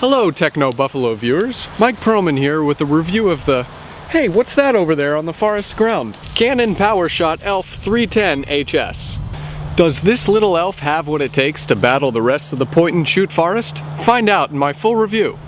Hello Techno Buffalo viewers, Mike Perlman here with a review of the, hey, what's that over there on the forest ground? Canon PowerShot Elph 310 HS. Does this little elf have what it takes to battle the rest of the point and shoot forest? Find out in my full review.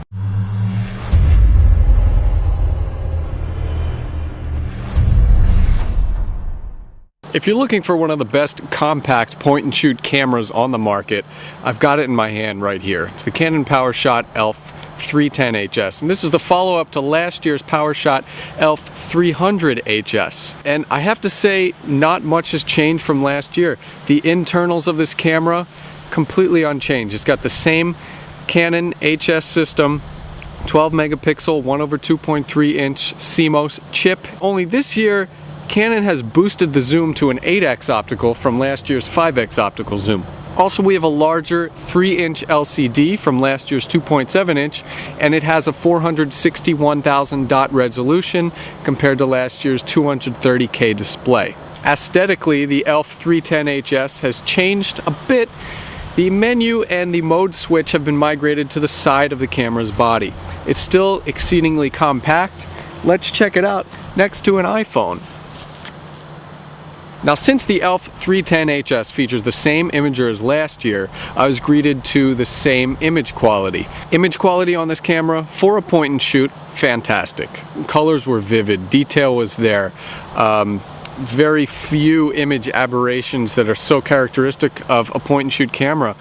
If you're looking for one of the best compact point and shoot cameras on the market, I've got it in my hand right here. It's the Canon PowerShot Elph 310 HS, and this is the follow-up to last year's PowerShot Elph 300 HS. And I have to say, not much has changed from last year. The internals of this camera, completely unchanged. It's got the same Canon HS system, 12 megapixel, 1/2.3 inch CMOS chip. Only this year, Canon has boosted the zoom to an 8x optical from last year's 5x optical zoom. Also, we have a larger 3-inch LCD from last year's 2.7 inch, and it has a 461,000 dot resolution compared to last year's 230K display. Aesthetically, the Elph 310 HS has changed a bit. The menu and the mode switch have been migrated to the side of the camera's body. It's still exceedingly compact. Let's check it out next to an iPhone. Now, since the Elph 310 HS features the same imager as last year, I was greeted to the same image quality. Image quality on this camera, for a point and shoot, fantastic. Colors were vivid, detail was there. Very few image aberrations that are so characteristic of a point and shoot camera.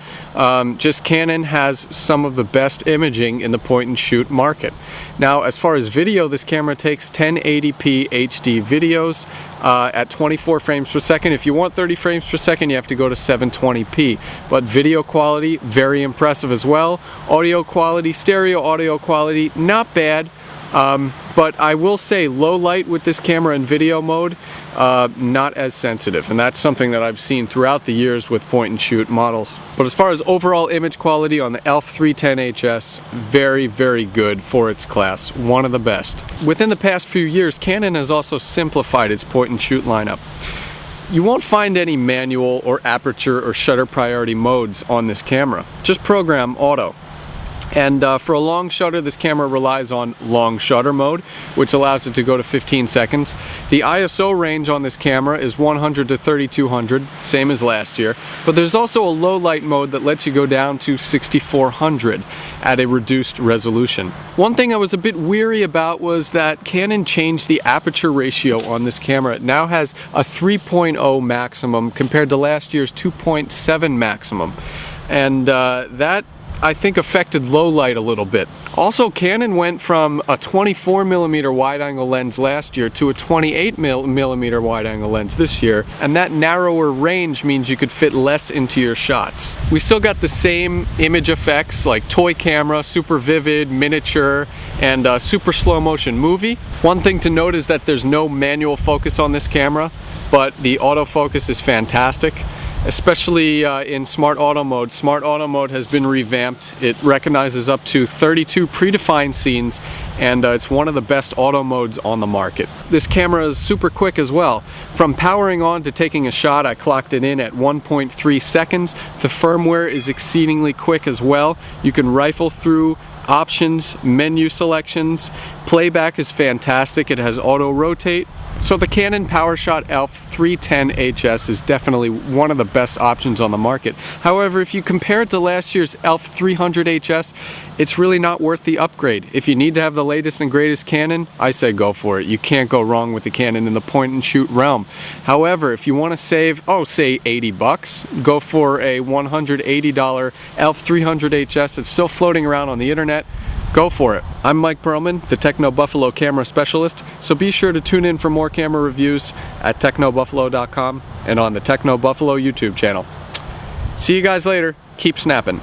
Just Canon has some of the best imaging in the point and shoot market. Now, as far as video, this camera takes 1080p HD videos at 24 frames per second. If you want 30 frames per second, you have to go to 720p. But video quality, very impressive as well. Audio quality, stereo audio quality, not bad. But I will say low light with this camera in video mode, not as sensitive, and that's something that I've seen throughout the years with point and shoot models. But as far as overall image quality on the Elph 310 HS, very, very good for its class, one of the best. Within the past few years, Canon has also simplified its point and shoot lineup. You won't find any manual or aperture or shutter priority modes on this camera, just program auto. And for a long shutter, this camera relies on long shutter mode, which allows it to go to 15 seconds. The ISO range on this camera is 100 to 3200, same as last year. But there's also a low light mode that lets you go down to 6400 at a reduced resolution. One thing I was a bit weary about was that Canon changed the aperture ratio on this camera. It now has a 3.0 maximum compared to last year's 2.7 maximum. And that, I think, affected low light a little bit. Also, Canon went from a 24mm wide-angle lens last year to a 28mm wide-angle lens this year, and that narrower range means you could fit less into your shots. We still got the same image effects like toy camera, super vivid, miniature, and super slow motion movie. One thing to note is that there's no manual focus on this camera, but the autofocus is fantastic. Especially in Smart Auto Mode. Smart Auto Mode has been revamped. It recognizes up to 32 predefined scenes, and it's one of the best auto modes on the market. This camera is super quick as well. From powering on to taking a shot, I clocked it in at 1.3 seconds. The firmware is exceedingly quick as well. You can rifle through options, menu selections. Playback is fantastic. It has auto rotate. So the Canon PowerShot Elph 310 HS is definitely one of the best options on the market. However, if you compare it to last year's Elph 300 HS, it's really not worth the upgrade. If you need to have the latest and greatest Canon, I say go for it. You can't go wrong with the Canon in the point and shoot realm. However, if you want to save, say $80, go for a $180 Elph 300 HS. It's still floating around on the internet. Go for it. I'm Mike Perlman, the Techno Buffalo camera specialist, so be sure to tune in for more camera reviews at technobuffalo.com and on the Techno Buffalo YouTube channel. See you guys later. Keep snapping.